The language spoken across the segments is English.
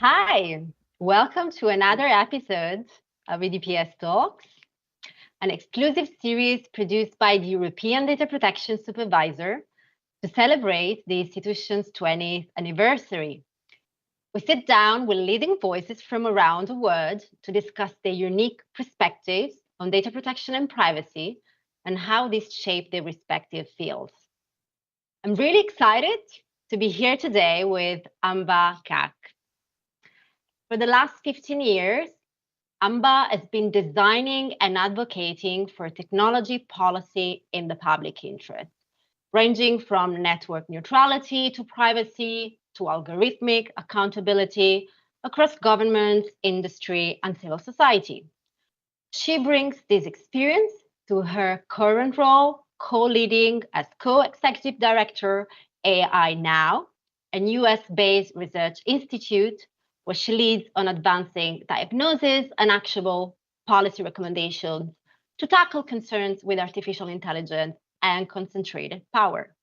Hi, welcome to another episode of EDPS Talks, an exclusive series produced by the European Data Protection Supervisor to celebrate the institution's 20th anniversary. We sit down with leading voices from around the world to discuss their unique perspectives on data protection and privacy and how these shape their respective fields. I'm really excited to be here today with Amba Kak. For the last 15 years, Amba has been designing and advocating for technology policy in the public interest, ranging from network neutrality to privacy to algorithmic accountability across government, industry, and civil society. She brings this experience to her current role, co-leading as co-executive director AI Now, a US-based research institute where she leads on advancing diagnosis and actionable policy recommendations to tackle concerns with artificial intelligence and concentrated power.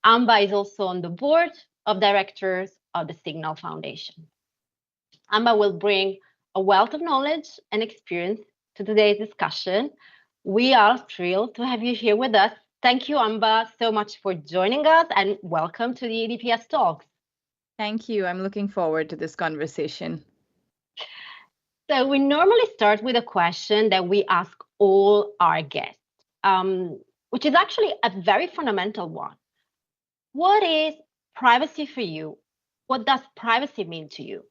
Amba is also on the board of directors of the Signal Foundation. Amba will bring a wealth of knowledge and experience to today's discussion. We are thrilled to have you here with us. Thank you, Amba, so much for joining us, and welcome to the EDPS Talks. Thank you. I'm looking forward to this conversation. So we normally start with a question that we ask all our guests, which is actually a very fundamental one. What is privacy for you? What does privacy mean to you?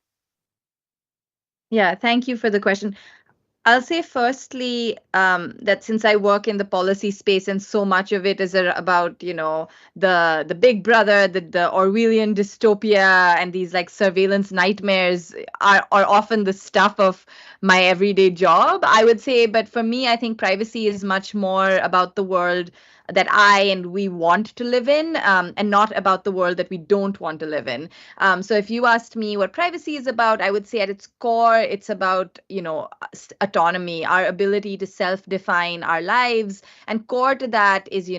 Yeah, thank you for the question. I'll say firstly that since I work in the policy space and so much of it is about, the big brother, the Orwellian dystopia and these like surveillance nightmares are often the stuff of my everyday job, I would say. But for me, I think privacy is much more about the world that I and we want to live in, and not about the world that we don't want to live in. So if you asked me what privacy is about, I would say at its core, it's about, autonomy, our ability to self-define our lives. And core to that is,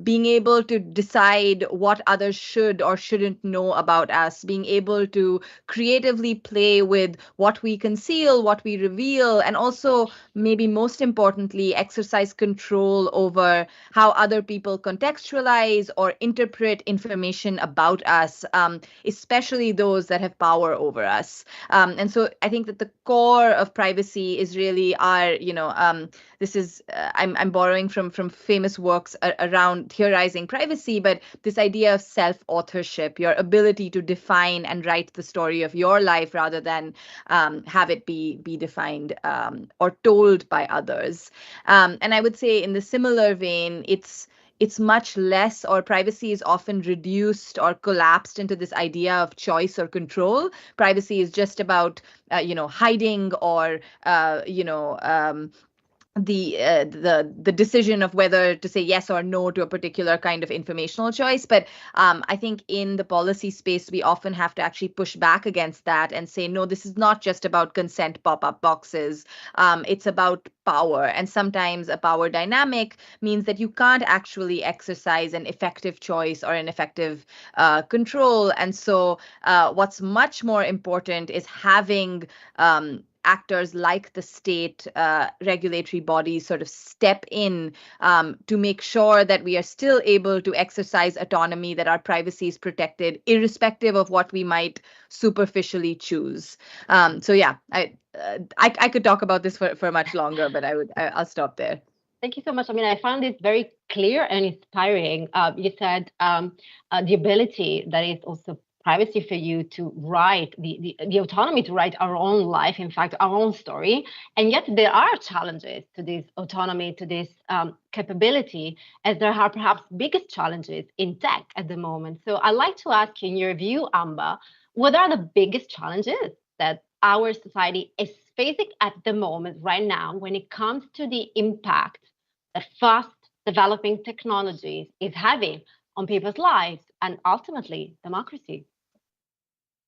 being able to decide what others should or shouldn't know about us, being able to creatively play with what we conceal, what we reveal, and also maybe most importantly, exercise control over how other people contextualize or interpret information about us, especially those that have power over us. And so I think that the core of privacy is really our, this is, I'm borrowing from famous works around theorizing privacy, but this idea of self-authorship, your ability to define and write the story of your life rather than have it be defined or told by others. And I would say in the similar vein, it's much less, or privacy is often reduced or collapsed into this idea of choice or control. Privacy is just about, hiding or, the decision of whether to say yes or no to a particular kind of informational choice. But I think in the policy space, we often have to actually push back against that and say, no, this is not just about consent pop-up boxes. It's about power. And sometimes a power dynamic means that you can't actually exercise an effective choice or an effective control. And so what's much more important is having actors like the state regulatory bodies sort of step in to make sure that we are still able to exercise autonomy, that our privacy is protected, irrespective of what we might superficially choose. So yeah, I could talk about this for much longer, but I'll stop there. Thank you so much. I mean, I found this very clear and inspiring. You said the ability that is also privacy for you to write the autonomy to write our own life, in fact, our own story. And yet there are challenges to this autonomy, to this capability, as there are perhaps biggest challenges in tech at the moment. So I'd like to ask you, in your view, Amba, what are the biggest challenges that our society is facing at the moment right now when it comes to the impact that fast developing technologies is having on people's lives and ultimately democracy?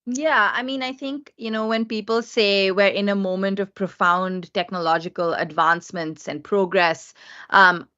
Yeah, I mean, I think, when people say we're in a moment of profound technological advancements and progress,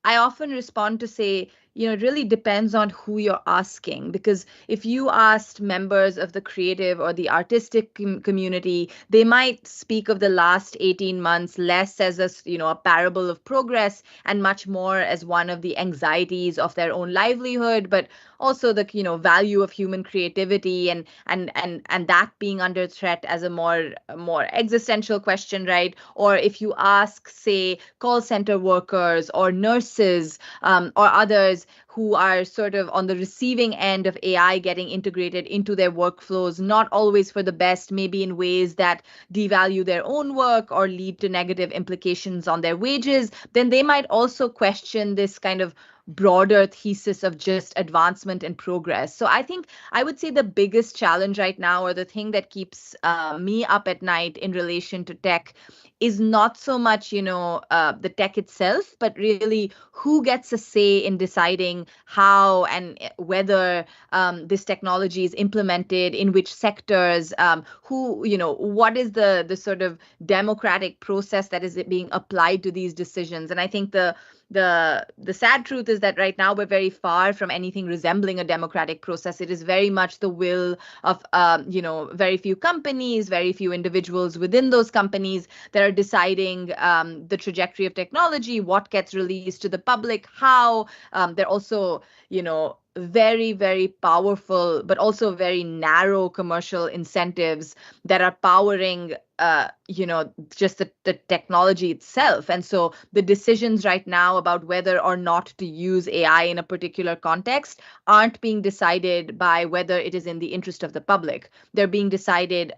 I often respond to say, it really depends on who you're asking, because if you asked members of the creative or the artistic community, they might speak of the last 18 months less as a parable of progress and much more as one of the anxieties of their own livelihood, but also the value of human creativity and that being under threat as a more existential question, right? Or if you ask, say, call center workers or nurses or others who are sort of on the receiving end of AI getting integrated into their workflows, not always for the best, maybe in ways that devalue their own work or lead to negative implications on their wages, then they might also question this kind of broader thesis of just advancement and progress. So I think I would say the biggest challenge right now, or the thing that keeps me up at night in relation to tech, is not so much, the tech itself, but really who gets a say in deciding how and whether this technology is implemented, in which sectors, what is the sort of democratic process that is being applied to these decisions. And I think the sad truth is that right now we're very far from anything resembling a democratic process. It is very much the will of very few companies, very few individuals within those companies that are deciding the trajectory of technology, what gets released to the public, how. They're also very, very powerful, but also very narrow commercial incentives that are powering just the technology itself. And so the decisions right now about whether or not to use AI in a particular context aren't being decided by whether it is in the interest of the public. They're being decided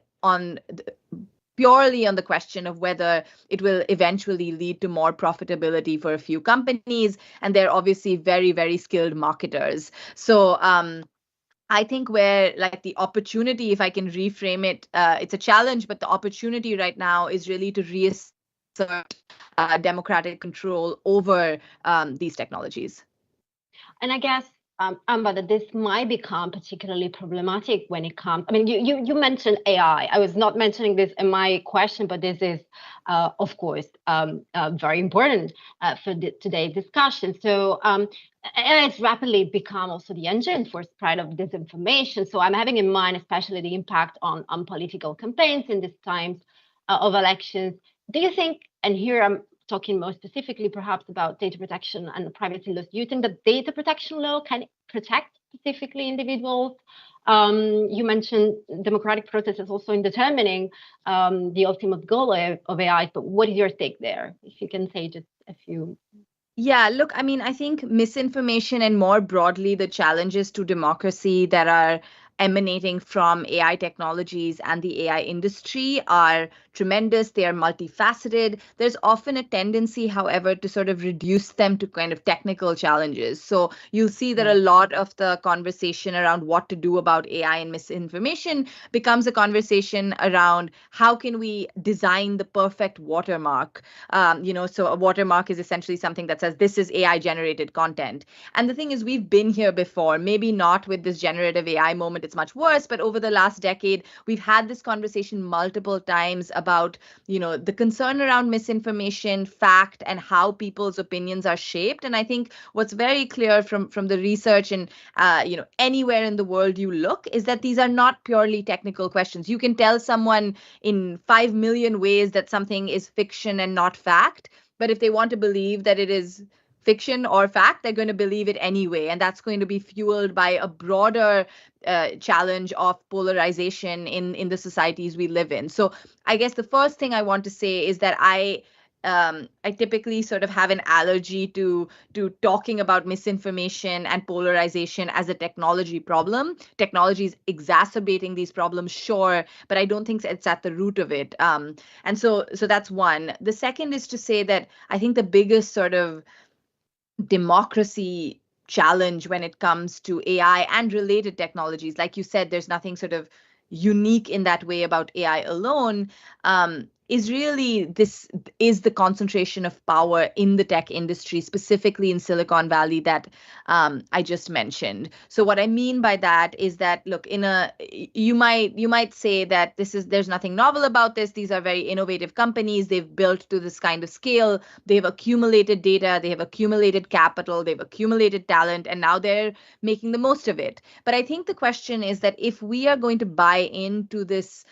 purely on the question of whether it will eventually lead to more profitability for a few companies. And they're obviously very, very skilled marketers. So I think where the opportunity, if I can reframe it, it's a challenge, but the opportunity right now is really to reassert democratic control over these technologies. And I guess, Amba, that this might become particularly problematic when it comes. I mean, you mentioned AI. I was not mentioning this in my question, but this is, of course, very important for today's discussion. So AI has rapidly become also the engine for spread of disinformation. So I'm having in mind especially the impact on political campaigns in these times of elections. Do you think, and here I'm talking more specifically perhaps about data protection and privacy laws, do you think that data protection law can protect specifically individuals? You mentioned democratic processes also in determining the ultimate goal of AI, but what is your take there? If you can say just a few. Yeah, look, I mean, I think misinformation and more broadly the challenges to democracy that are emanating from AI technologies and the AI industry are tremendous. They are multifaceted. There's often a tendency, however, to sort of reduce them to kind of technical challenges. So you'll see that a lot of the conversation around what to do about AI and misinformation becomes a conversation around how can we design the perfect watermark. So a watermark is essentially something that says this is AI generated content. And the thing is, we've been here before, maybe not with this generative AI moment. It's much worse, but over the last decade, we've had this conversation multiple times about, the concern around misinformation, fact, and how people's opinions are shaped. And I think what's very clear from the research and, anywhere in the world you look is that these are not purely technical questions. You can tell someone in 5 million ways that something is fiction and not fact, but if they want to believe that it is fiction or fact, they're going to believe it anyway. And that's going to be fueled by a broader challenge of polarization in the societies we live in. So I guess the first thing I want to say is that I typically sort of have an allergy to talking about misinformation and polarization as a technology problem. Technology is exacerbating these problems, sure, but I don't think it's at the root of it. And so that's one. The second is to say that I think the biggest sort of democracy challenge when it comes to AI and related technologies, like you said, there's nothing sort of unique in that way about AI alone, is really the concentration of power in the tech industry, specifically in Silicon Valley, that I just mentioned. So what I mean by that is that, look, you might say that there's nothing novel about this. These are very innovative companies. They've built to this kind of scale. They've accumulated data. They have accumulated capital. They've accumulated talent, and now they're making the most of it. But I think the question is that if we are going to buy into this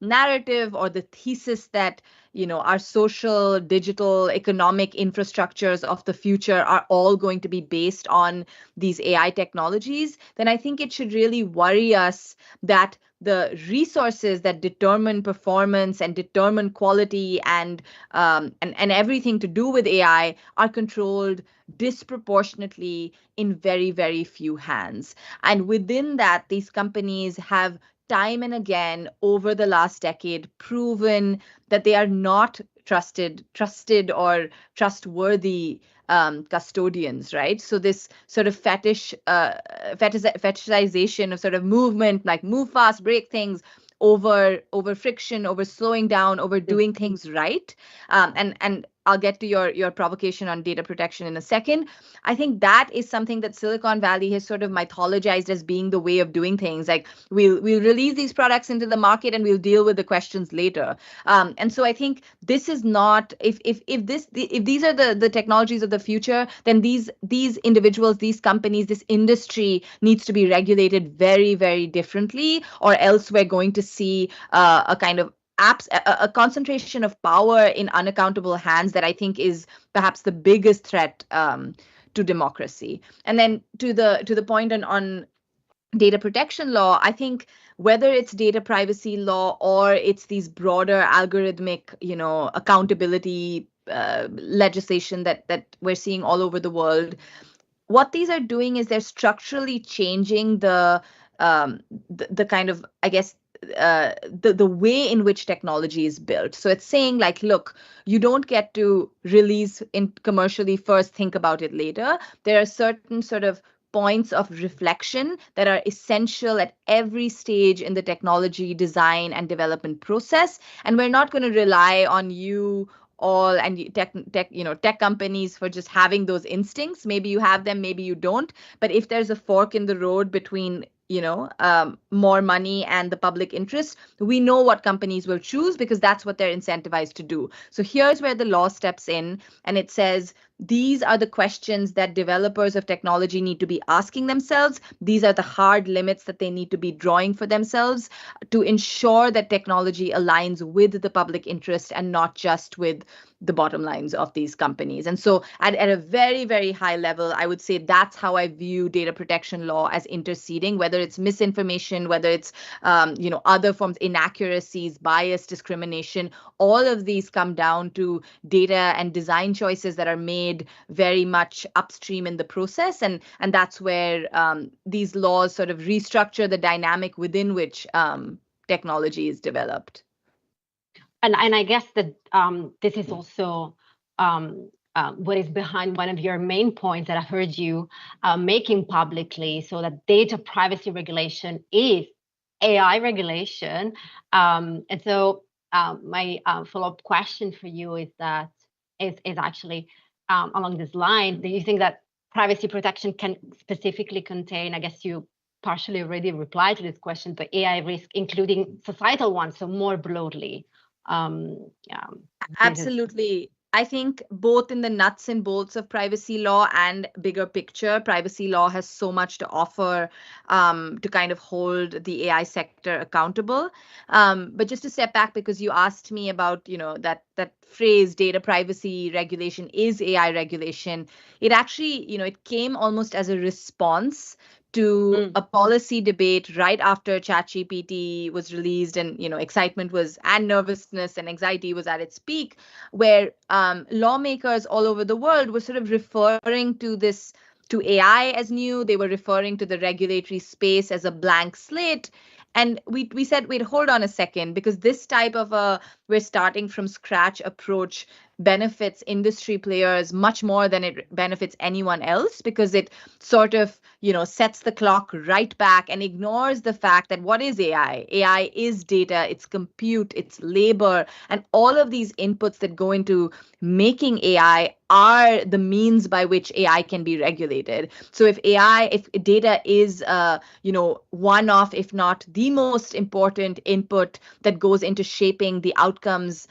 narrative or the thesis that our social, digital, economic infrastructures of the future are all going to be based on these AI technologies, then I think it should really worry us that the resources that determine performance and determine quality and everything to do with AI are controlled disproportionately in very, very few hands. And within that, these companies have time and again over the last decade proven that they are not trusted or trustworthy custodians, right? So this sort of fetishization of sort of movement, like move fast, break things, over friction, over slowing down, over doing things right. And I'll get to your provocation on data protection in a second. I think that is something that Silicon Valley has sort of mythologized as being the way of doing things. Like we'll release these products into the market and we'll deal with the questions later. And so I think this is not, if these are the technologies of the future, then these individuals, these companies, this industry needs to be regulated very, very differently, or else we're going to see a kind of a concentration of power in unaccountable hands that I think is perhaps the biggest threat to democracy. And then to the point on data protection law, I think whether it's data privacy law or it's these broader algorithmic, accountability legislation that we're seeing all over the world, what these are doing is they're structurally changing the kind of, I guess, the way in which technology is built. So it's saying like, look, you don't get to release in commercially first, think about it later. There are certain sort of points of reflection that are essential at every stage in the technology design and development process. And we're not going to rely on you all and tech companies for just having those instincts. Maybe you have them, maybe you don't. But if there's a fork in the road between more money and the public interest, we know what companies will choose because that's what they're incentivized to do. So here's where the law steps in, and it says these are the questions that developers of technology need to be asking themselves. These are the hard limits that they need to be drawing for themselves to ensure that technology aligns with the public interest and not just with the bottom lines of these companies. And so at a very, very high level, I would say that's how I view data protection law as interceding, whether it's misinformation, whether it's other forms, inaccuracies, bias, discrimination. All of these come down to data and design choices that are made very much upstream in the process. And that's where these laws sort of restructure the dynamic within which technology is developed. And I guess that this is also what is behind one of your main points that I heard you making publicly, so that data privacy regulation is AI regulation. And so my follow-up question for you is actually along this line. Do you think that privacy protection can specifically contain, I guess you partially already replied to this question, but AI risk, including societal ones, so more broadly? Absolutely. I think both in the nuts and bolts of privacy law and bigger picture, privacy law has so much to offer to kind of hold the AI sector accountable. But just to step back, because you asked me about, that phrase, data privacy regulation is AI regulation. It actually, it came almost as a response to a policy debate right after ChatGPT was released, and excitement was, and nervousness and anxiety was at its peak, where lawmakers all over the world were sort of referring to AI as new. They were referring to the regulatory space as a blank slate. And we said, wait, hold on a second, because this type of we're starting from scratch approach benefits industry players much more than it benefits anyone else, because it sort of, sets the clock right back and ignores the fact that what is AI? AI is data, it's compute, it's labor, and all of these inputs that go into making AI are the means by which AI can be regulated. So if data is, one of, if not the most important input that goes into shaping the outcomes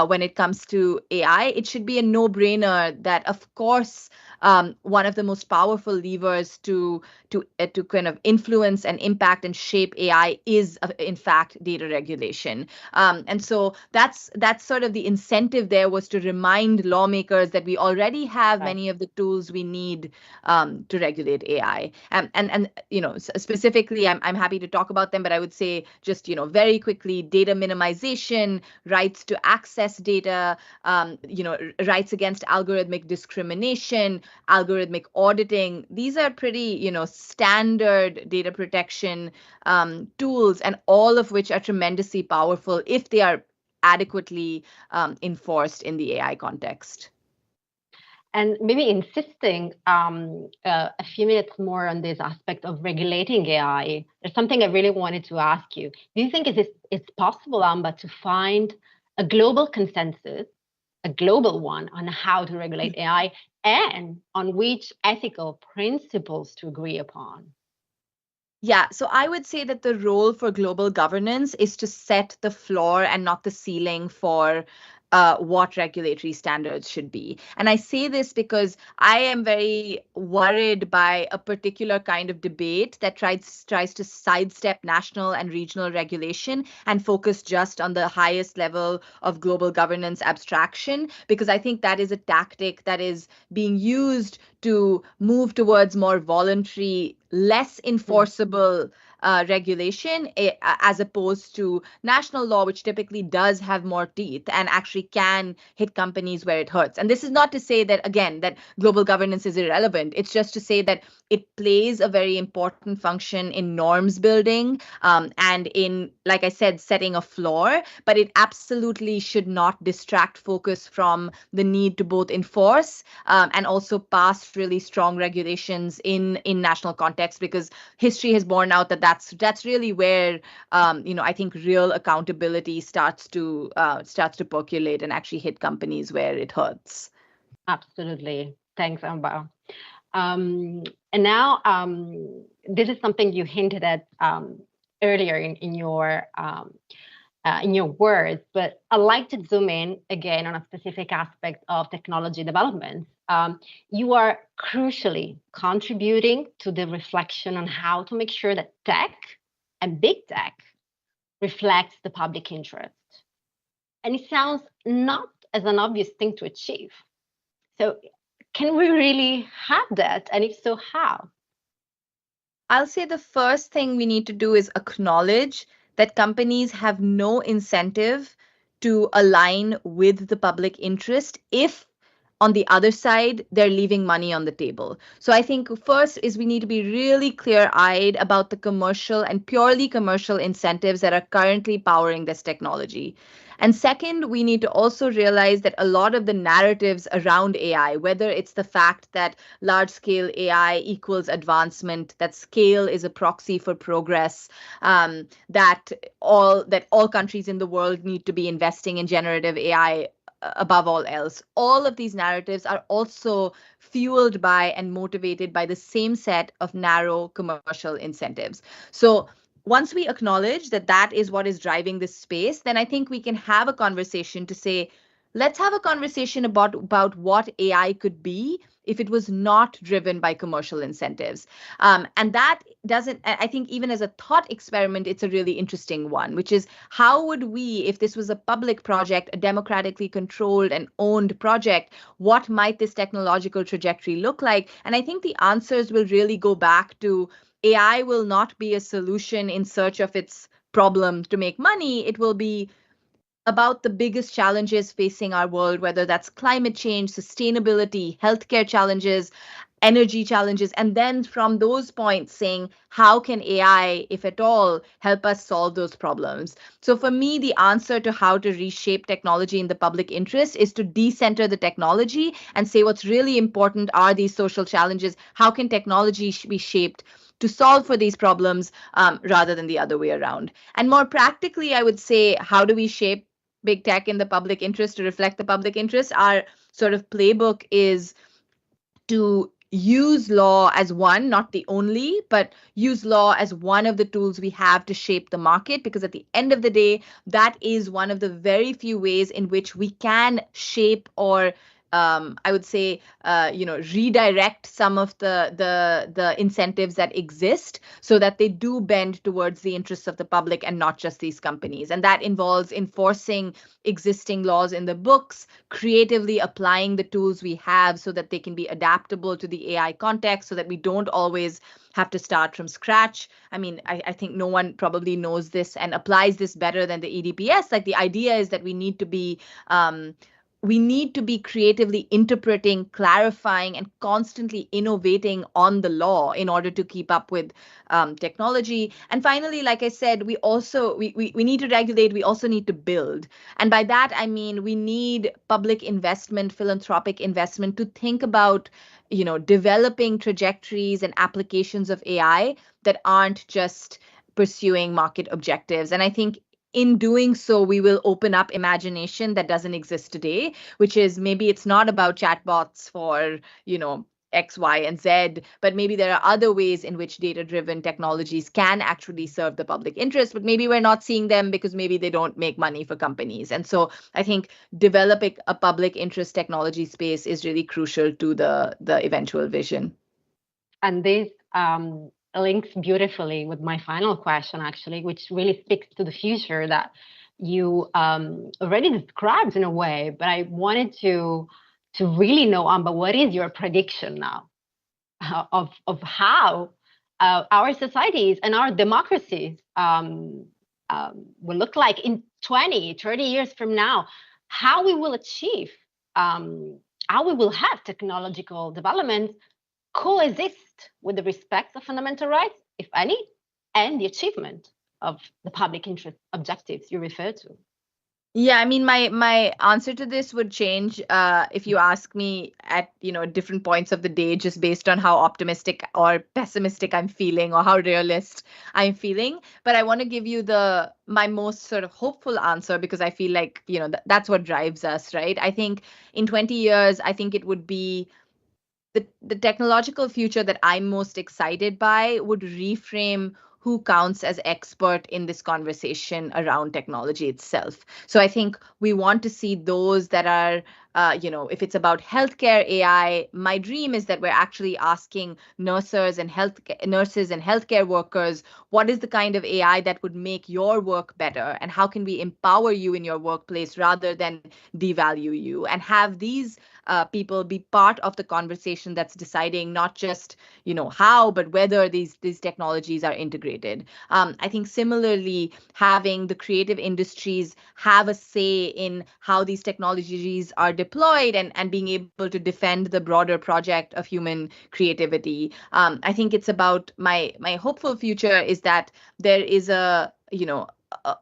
when it comes to AI, it should be a no-brainer that, of course, one of the most powerful levers to kind of influence and impact and shape AI is, in fact, data regulation. And so that's sort of the incentive there, was to remind lawmakers that we already have many of the tools we need to regulate AI. And specifically, I'm happy to talk about them, but I would say just, very quickly, data minimization, rights to access data, rights against algorithmic discrimination, algorithmic auditing. These are pretty, standard data protection tools, and all of which are tremendously powerful if they are adequately enforced in the AI context. And maybe insisting a few minutes more on this aspect of regulating AI, there's something I really wanted to ask you. Do you think it's possible, Amba, to find a global consensus, a global one, on how to regulate AI and on which ethical principles to agree upon? Yeah, so I would say that the role for global governance is to set the floor and not the ceiling for what regulatory standards should be. And I say this because I am very worried by a particular kind of debate that tries to sidestep national and regional regulation and focus just on the highest level of global governance abstraction, because I think that is a tactic that is being used to move towards more voluntary, less enforceable regulation, as opposed to national law, which typically does have more teeth and actually can hit companies where it hurts. And this is not to say that, again, that global governance is irrelevant. It's just to say that it plays a very important function in norms building and in, like I said, setting a floor, but it absolutely should not distract focus from the need to both enforce and also pass really strong regulations in national context, because history has borne out that that's really where I think real accountability starts to percolate and actually hit companies where it hurts. Absolutely. Thanks, Amba. And now this is something you hinted at earlier in your words, but I'd like to zoom in again on a specific aspect of technology development. You are crucially contributing to the reflection on how to make sure that tech and big tech reflects the public interest. And it sounds not as an obvious thing to achieve. So can we really have that? And if so, how? I'll say the first thing we need to do is acknowledge that companies have no incentive to align with the public interest if, on the other side, they're leaving money on the table. So I think first is we need to be really clear-eyed about the commercial and purely commercial incentives that are currently powering this technology. And second, we need to also realize that a lot of the narratives around AI, whether it's the fact that large-scale AI equals advancement, that scale is a proxy for progress, that all countries in the world need to be investing in generative AI above all else. All of these narratives are also fueled by and motivated by the same set of narrow commercial incentives. So once we acknowledge that that is what is driving this space, then I think we can have a conversation to say, let's have a conversation about what AI could be if it was not driven by commercial incentives. And that doesn't, I think even as a thought experiment, it's a really interesting one, which is how would we, if this was a public project, a democratically controlled and owned project, what might this technological trajectory look like? And I think the answers will really go back to AI will not be a solution in search of its problem to make money. It will be about the biggest challenges facing our world, whether that's climate change, sustainability, healthcare challenges, energy challenges, and then from those points saying, how can AI, if at all, help us solve those problems? So for me, the answer to how to reshape technology in the public interest is to decenter the technology and say what's really important are these social challenges. How can technology be shaped to solve for these problems rather than the other way around? And more practically, I would say, how do we shape big tech in the public interest to reflect the public interest? Our sort of playbook is to use law as one, not the only, but use law as one of the tools we have to shape the market, because at the end of the day, that is one of the very few ways in which we can shape or I would say, redirect some of the incentives that exist so that they do bend towards the interests of the public and not just these companies. And that involves enforcing existing laws in the books, creatively applying the tools we have so that they can be adaptable to the AI context, so that we don't always have to start from scratch. I mean, I think no one probably knows this and applies this better than the EDPS. Like, the idea is that we need to be creatively interpreting, clarifying, and constantly innovating on the law in order to keep up with technology. And finally, like I said, we need to regulate. We also need to build. And by that, I mean, we need public investment, philanthropic investment to think about, developing trajectories and applications of AI that aren't just pursuing market objectives. And I think in doing so, we will open up imagination that doesn't exist today, which is maybe it's not about chatbots for, X, Y, and Z, but maybe there are other ways in which data-driven technologies can actually serve the public interest, but maybe we're not seeing them because maybe they don't make money for companies. And so I think developing a public interest technology space is really crucial to the eventual vision. And this links beautifully with my final question, actually, which really speaks to the future that you already described in a way. But I wanted to really know, Amba, what is your prediction now of how our societies and our democracies will look like in 20, 30 years from now, how we will achieve, how we will have technological developments coexist with the respect of fundamental rights, if any, and the achievement of the public interest objectives you refer to. Yeah, I mean, my answer to this would change if you ask me at, different points of the day, just based on how optimistic or pessimistic I'm feeling or how realist I'm feeling. But I want to give you my most sort of hopeful answer, because I feel like, that's what drives us, right? I think in 20 years, I think it would be the technological future that I'm most excited by would reframe who counts as expert in this conversation around technology itself. So I think we want to see those that are, if it's about healthcare AI, my dream is that we're actually asking nurses and healthcare workers, what is the kind of AI that would make your work better? And how can we empower you in your workplace rather than devalue you? And have these people be part of the conversation that's deciding not just, how, but whether these technologies are integrated. I think similarly, having the creative industries have a say in how these technologies are deployed and being able to defend the broader project of human creativity. I think it's about my hopeful future is that there is a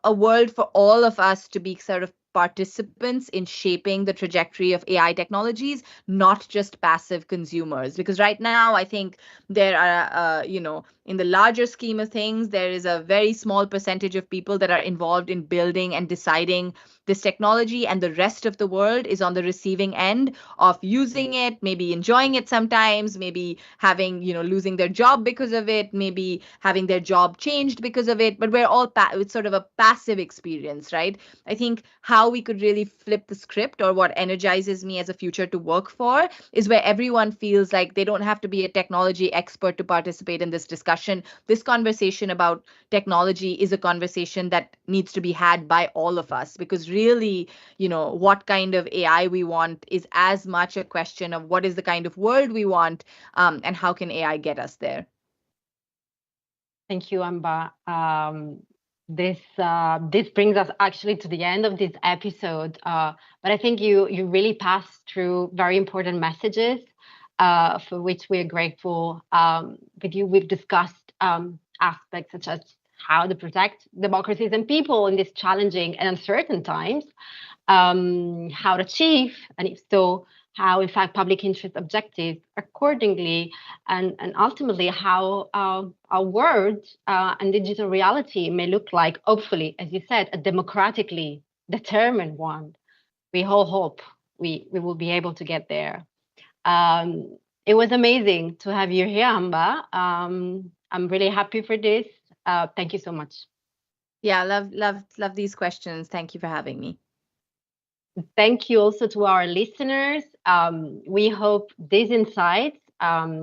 world for all of us to be sort of participants in shaping the trajectory of AI technologies, not just passive consumers. Because right now, I think there are, in the larger scheme of things, there is a very small percentage of people that are involved in building and deciding this technology, and the rest of the world is on the receiving end of using it, maybe enjoying it sometimes, maybe having, losing their job because of it, maybe having their job changed because of it. But we're all it's sort of a passive experience, right? I think how we could really flip the script, or what energizes me as a future to work for, is where everyone feels like they don't have to be a technology expert to participate in this discussion. This conversation about technology is a conversation that needs to be had by all of us, because really, what kind of AI we want is as much a question of what is the kind of world we want, and how can AI get us there. Thank you, Amba. This brings us actually to the end of this episode, but I think you really passed through very important messages for which we're grateful. With you, we've discussed aspects such as how to protect democracies and people in these challenging and uncertain times, how to achieve, and if so, how, in fact, public interest objectives accordingly, and ultimately how our world and digital reality may look like, hopefully, as you said, a democratically determined one. We all hope we will be able to get there. It was amazing to have you here, Amba. I'm really happy for this. Thank you so much. Yeah, love these questions. Thank you for having me. Thank you also to our listeners. We hope these insights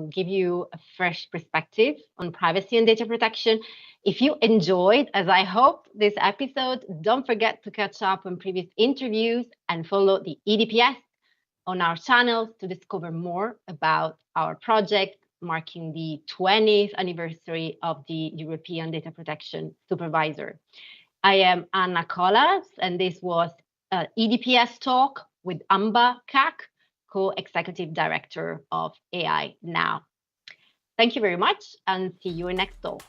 give you a fresh perspective on privacy and data protection. If you enjoyed, as I hope, this episode, don't forget to catch up on previous interviews and follow the EDPS on our channels to discover more about our project marking the 20th anniversary of the European Data Protection Supervisor. I am Anna Colaps, and this was EDPS Talk with Amba Kak, co-executive director of AI Now. Thank you very much, and see you in next talk.